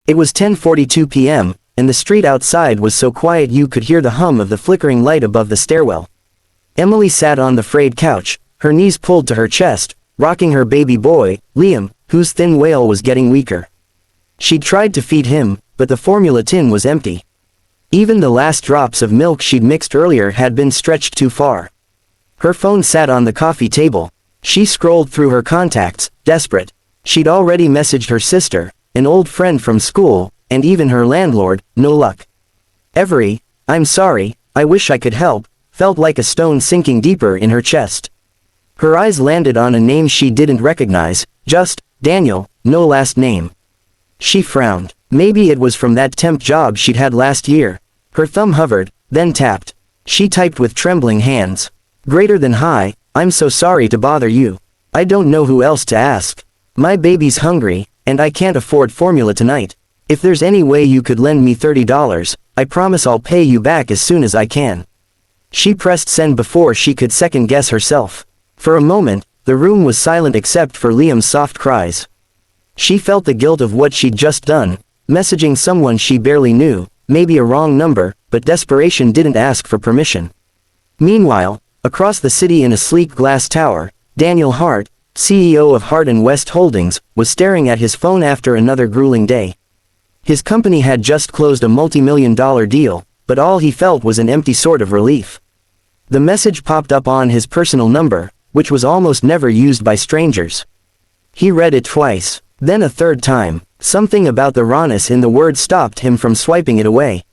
It was 10:42 p.m., and the street outside was so quiet you could hear the hum of the flickering light above the stairwell. Emily sat on the frayed couch, her knees pulled to her chest, rocking her baby boy, Liam, whose thin wail was getting weaker. She'd tried to feed him, but the formula tin was empty. Even the last drops of milk she'd mixed earlier had been stretched too far. Her phone sat on the coffee table. She scrolled through her contacts, desperate. She'd already messaged her sister, an old friend from school, and even her landlord. No luck. Every, "I'm sorry, I wish I could help," felt like a stone sinking deeper in her chest. Her eyes landed on a name she didn't recognize, just Daniel, no last name. She frowned. Maybe it was from that temp job she'd had last year. Her thumb hovered, then tapped. She typed with trembling hands. Greater than hi, "I'm so sorry to bother you. I don't know who else to ask. My baby's hungry, and I can't afford formula tonight. If there's any way you could lend me $30, I promise I'll pay you back as soon as I can." She pressed send before she could second-guess herself. For a moment, the room was silent except for Liam's soft cries. She felt the guilt of what she'd just done, messaging someone she barely knew, maybe a wrong number, but desperation didn't ask for permission. Meanwhile, across the city in a sleek glass tower, Daniel Hart, CEO of Hart & West Holdings, was staring at his phone after another grueling day. His company had just closed a multi-million-dollar deal, but all he felt was an empty sort of relief. The message popped up on his personal number, which was almost never used by strangers. He read it twice, then a third time. Something about the rawness in the word stopped him from swiping it away.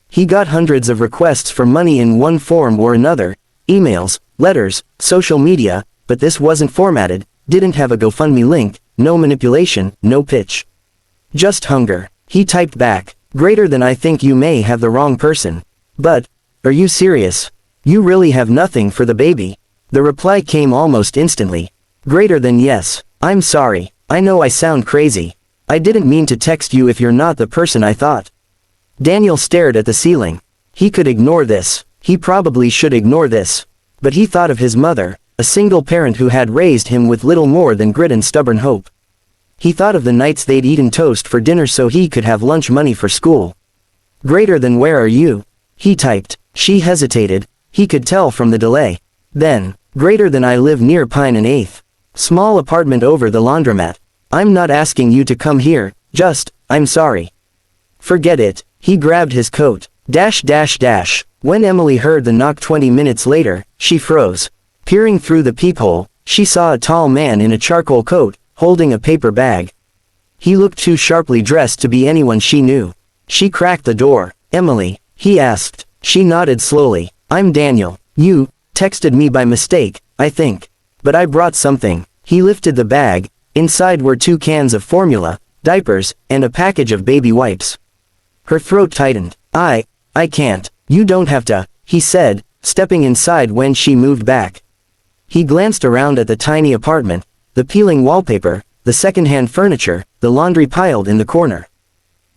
He got hundreds of requests for money in one form or another, emails, letters, social media, but this wasn't formatted, didn't have a GoFundMe link, no manipulation, no pitch. Just hunger. He typed back, "Greater than I think you may have the wrong person. But, are you serious? You really have nothing for the baby?" The reply came almost instantly. "Greater than yes. I'm sorry. I know I sound crazy. I didn't mean to text you if you're not the person I thought." Daniel stared at the ceiling. He could ignore this. He probably should ignore this. But he thought of his mother, a single parent who had raised him with little more than grit and stubborn hope. He thought of the nights they'd eaten toast for dinner so he could have lunch money for school. "Greater than where are you?" he typed. She hesitated. He could tell from the delay. Then, "Greater than I live near Pine and 8th. Small apartment over the laundromat. I'm not asking you to come here, just, I'm sorry." "Forget it." He grabbed his coat. When Emily heard the knock 20 minutes later, she froze. Peering through the peephole, she saw a tall man in a charcoal coat, holding a paper bag. He looked too sharply dressed to be anyone she knew. She cracked the door. "Emily?" he asked. She nodded slowly. "I'm Daniel. You texted me by mistake, I think. But I brought something." He lifted the bag. Inside were 2 cans of formula, diapers, and a package of baby wipes. Her throat tightened. I can't. You don't have to," he said, stepping inside when she moved back. He glanced around at the tiny apartment, the peeling wallpaper, the second-hand furniture, the laundry piled in the corner.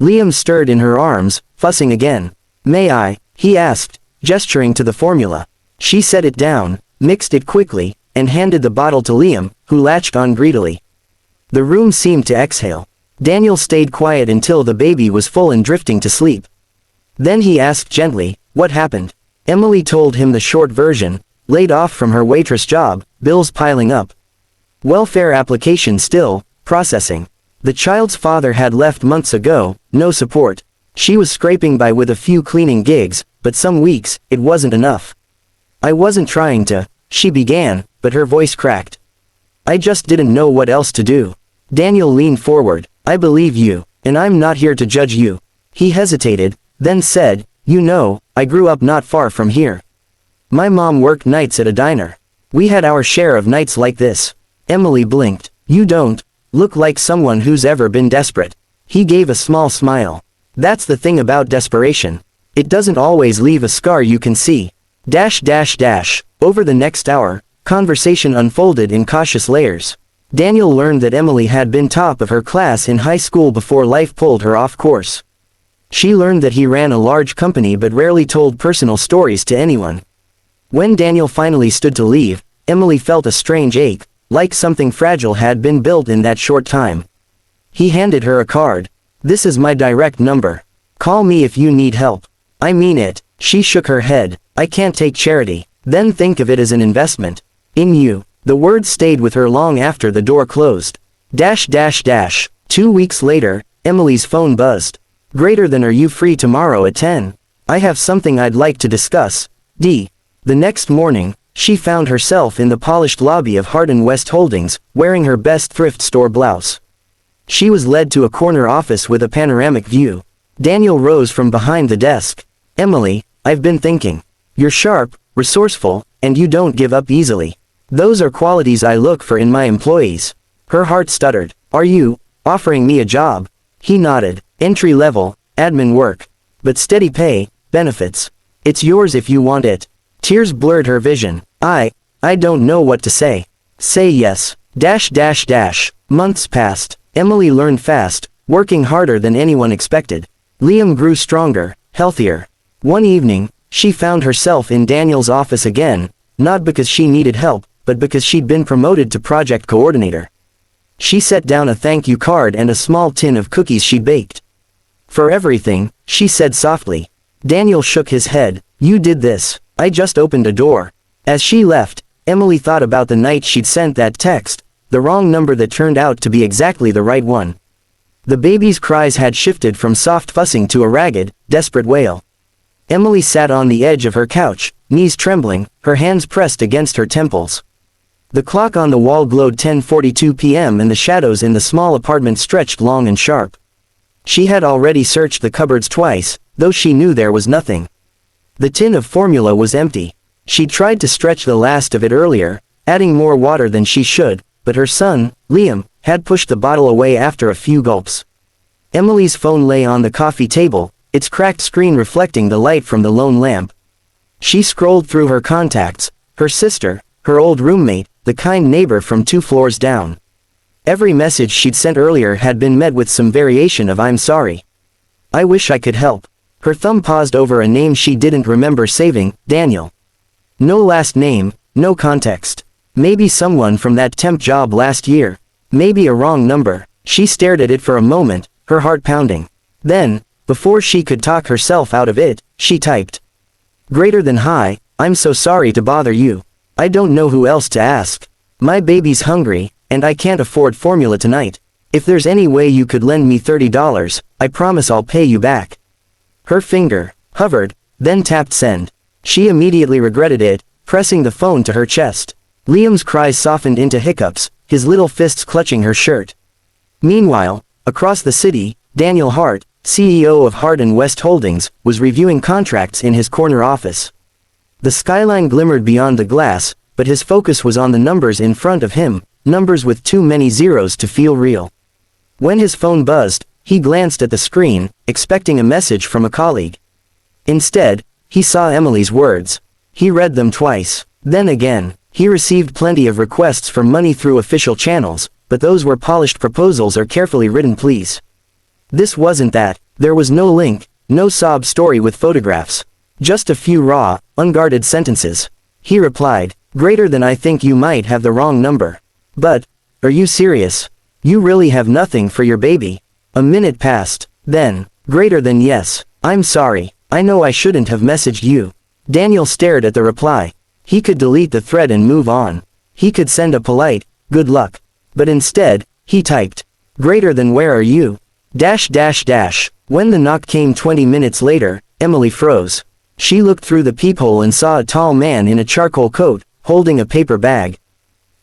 Liam stirred in her arms, fussing again. "May I?" he asked, gesturing to the formula. She set it down, mixed it quickly, and handed the bottle to Liam, who latched on greedily. The room seemed to exhale. Daniel stayed quiet until the baby was full and drifting to sleep. Then he asked gently, "What happened?" Emily told him the short version, laid off from her waitress job, bills piling up. Welfare application still processing. The child's father had left months ago, no support. She was scraping by with a few cleaning gigs, but some weeks, it wasn't enough. "I wasn't trying to," she began, but her voice cracked. "I just didn't know what else to do." Daniel leaned forward. "I believe you, and I'm not here to judge you." He hesitated, then said, "You know, I grew up not far from here. My mom worked nights at a diner. We had our share of nights like this." Emily blinked. "You don't look like someone who's ever been desperate." He gave a small smile. "That's the thing about desperation. It doesn't always leave a scar you can see." Over the next hour, conversation unfolded in cautious layers. Daniel learned that Emily had been top of her class in high school before life pulled her off course. She learned that he ran a large company but rarely told personal stories to anyone. When Daniel finally stood to leave, Emily felt a strange ache, like something fragile had been built in that short time. He handed her a card. This is my direct number. Call me if you need help. I mean it. She shook her head. I can't take charity. Then think of it as an investment. In you. The words stayed with her long after the door closed. 2 weeks later, Emily's phone buzzed. Greater than, are you free tomorrow at 10? I have something I'd like to discuss. The next morning, she found herself in the polished lobby of Hardin West Holdings, wearing her best thrift store blouse. She was led to a corner office with a panoramic view. Daniel rose from behind the desk. Emily, I've been thinking. You're sharp, resourceful, and you don't give up easily. Those are qualities I look for in my employees. Her heart stuttered. Are you offering me a job? He nodded. Entry level, admin work. But steady pay, benefits. It's yours if you want it. Tears blurred her vision. I don't know what to say. Say yes. Months passed. Emily learned fast, working harder than anyone expected. Liam grew stronger, healthier. One evening, she found herself in Daniel's office again, not because she needed help, but because she'd been promoted to project coordinator. She set down a thank you card and a small tin of cookies she'd baked. For everything, she said softly. Daniel shook his head. You did this. I just opened a door. As she left, Emily thought about the night she'd sent that text, the wrong number that turned out to be exactly the right one. The baby's cries had shifted from soft fussing to a ragged, desperate wail. Emily sat on the edge of her couch, knees trembling, her hands pressed against her temples. The clock on the wall glowed 10:42 p.m. and the shadows in the small apartment stretched long and sharp. She had already searched the cupboards twice, though she knew there was nothing. The tin of formula was empty. She tried to stretch the last of it earlier, adding more water than she should, but her son, Liam, had pushed the bottle away after a few gulps. Emily's phone lay on the coffee table, its cracked screen reflecting the light from the lone lamp. She scrolled through her contacts, her sister, her old roommate, the kind neighbor from 2 floors down. Every message she'd sent earlier had been met with some variation of "I'm sorry. I wish I could help." Her thumb paused over a name she didn't remember saving, Daniel. No last name, no context. Maybe someone from that temp job last year. Maybe a wrong number. She stared at it for a moment, her heart pounding. Then, before she could talk herself out of it, she typed. Greater than, hi, I'm so sorry to bother you. I don't know who else to ask. My baby's hungry, and I can't afford formula tonight. If there's any way you could lend me $30, I promise I'll pay you back. Her finger hovered, then tapped send. She immediately regretted it, pressing the phone to her chest. Liam's cries softened into hiccups, his little fists clutching her shirt. Meanwhile, across the city, Daniel Hart, CEO of Hardin West Holdings, was reviewing contracts in his corner office. The skyline glimmered beyond the glass, but his focus was on the numbers in front of him, numbers with too many zeros to feel real. When his phone buzzed, he glanced at the screen, expecting a message from a colleague. Instead, he saw Emily's words. He read them twice. Then again, he received plenty of requests for money through official channels, but those were polished proposals or carefully written pleas. This wasn't that. There was no link, no sob story with photographs. Just a few raw, unguarded sentences. He replied, greater than, I think you might have the wrong number. But, are you serious? You really have nothing for your baby? A minute passed. Then, greater than, yes, I'm sorry. I know I shouldn't have messaged you. Daniel stared at the reply. He could delete the thread and move on. He could send a polite, good luck. But instead, he typed, greater than, where are you? When the knock came 20 minutes later, Emily froze. She looked through the peephole and saw a tall man in a charcoal coat, holding a paper bag.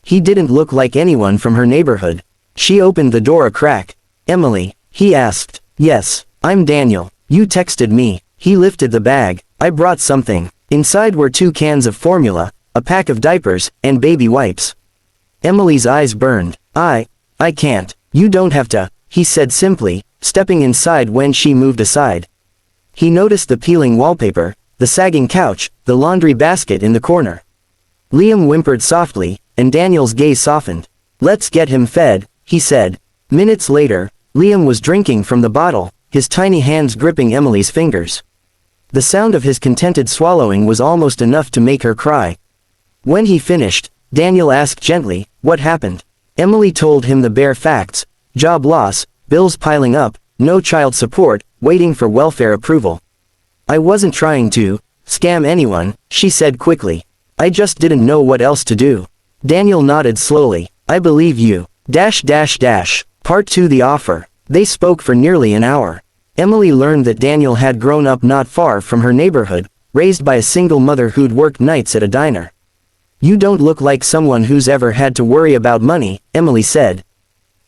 He didn't look like anyone from her neighborhood. She opened the door a crack. Emily, he asked. Yes, I'm Daniel. You texted me. He lifted the bag. I brought something. Inside were 2 cans of formula, a pack of diapers, and baby wipes. Emily's eyes burned. I can't. You don't have to, he said simply, stepping inside when she moved aside. He noticed the peeling wallpaper, the sagging couch, the laundry basket in the corner. Liam whimpered softly, and Daniel's gaze softened. Let's get him fed, he said. Minutes later, Liam was drinking from the bottle, his tiny hands gripping Emily's fingers. The sound of his contented swallowing was almost enough to make her cry. When he finished, Daniel asked gently, what happened? Emily told him the bare facts, job loss, bills piling up, no child support, waiting for welfare approval. I wasn't trying to scam anyone, she said quickly. I just didn't know what else to do. Daniel nodded slowly. I believe you. Part 2 The offer. They spoke for nearly an hour. Emily learned that Daniel had grown up not far from her neighborhood, raised by a single mother who'd worked nights at a diner. You don't look like someone who's ever had to worry about money, Emily said.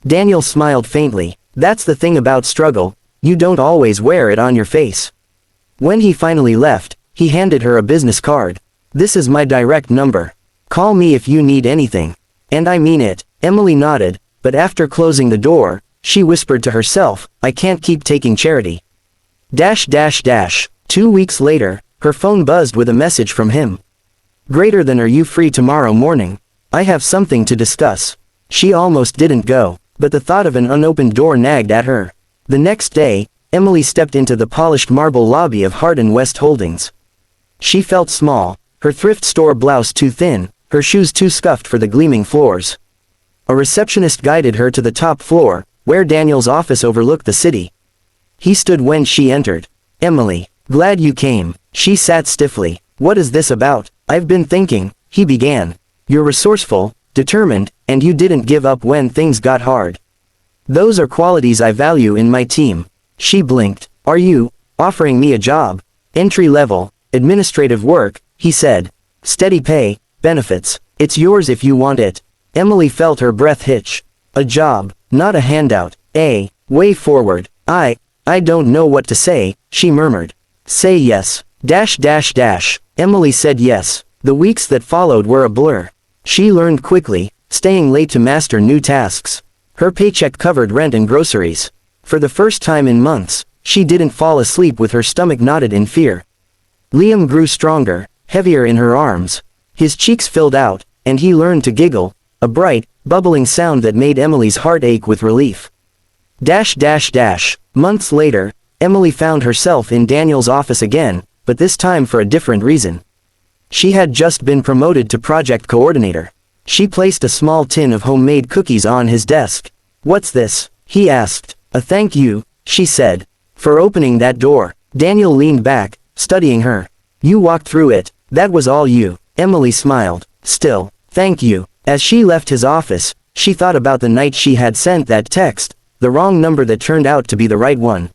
Daniel smiled faintly. That's the thing about struggle, you don't always wear it on your face. When he finally left, he handed her a business card. This is my direct number. Call me if you need anything. And I mean it. Emily nodded, but after closing the door, she whispered to herself, I can't keep taking charity. 2 weeks later, her phone buzzed with a message from him. Greater than, are you free tomorrow morning? I have something to discuss. She almost didn't go, but the thought of an unopened door nagged at her. The next day, Emily stepped into the polished marble lobby of Hardin West Holdings. She felt small, her thrift store blouse too thin, her shoes too scuffed for the gleaming floors. A receptionist guided her to the top floor, where Daniel's office overlooked the city. He stood when she entered. Emily, glad you came. She sat stiffly. What is this about? I've been thinking, he began. You're resourceful, determined, and you didn't give up when things got hard. Those are qualities I value in my team. She blinked. Are you offering me a job? Entry level, administrative work, he said. Steady pay, benefits. It's yours if you want it. Emily felt her breath hitch. A job, not a handout. A way forward. I don't know what to say, she murmured. Say yes. Emily said yes. The weeks that followed were a blur. She learned quickly, staying late to master new tasks. Her paycheck covered rent and groceries. For the first time in months, she didn't fall asleep with her stomach knotted in fear. Liam grew stronger, heavier in her arms. His cheeks filled out, and he learned to giggle, a bright, bubbling sound that made Emily's heart ache with relief. Months later, Emily found herself in Daniel's office again, but this time for a different reason. She had just been promoted to project coordinator. She placed a small tin of homemade cookies on his desk. What's this? He asked. A thank you, she said, for opening that door. Daniel leaned back, studying her. You walked through it, that was all you. Emily smiled. Still, thank you. As she left his office, she thought about the night she had sent that text, the wrong number that turned out to be the right one.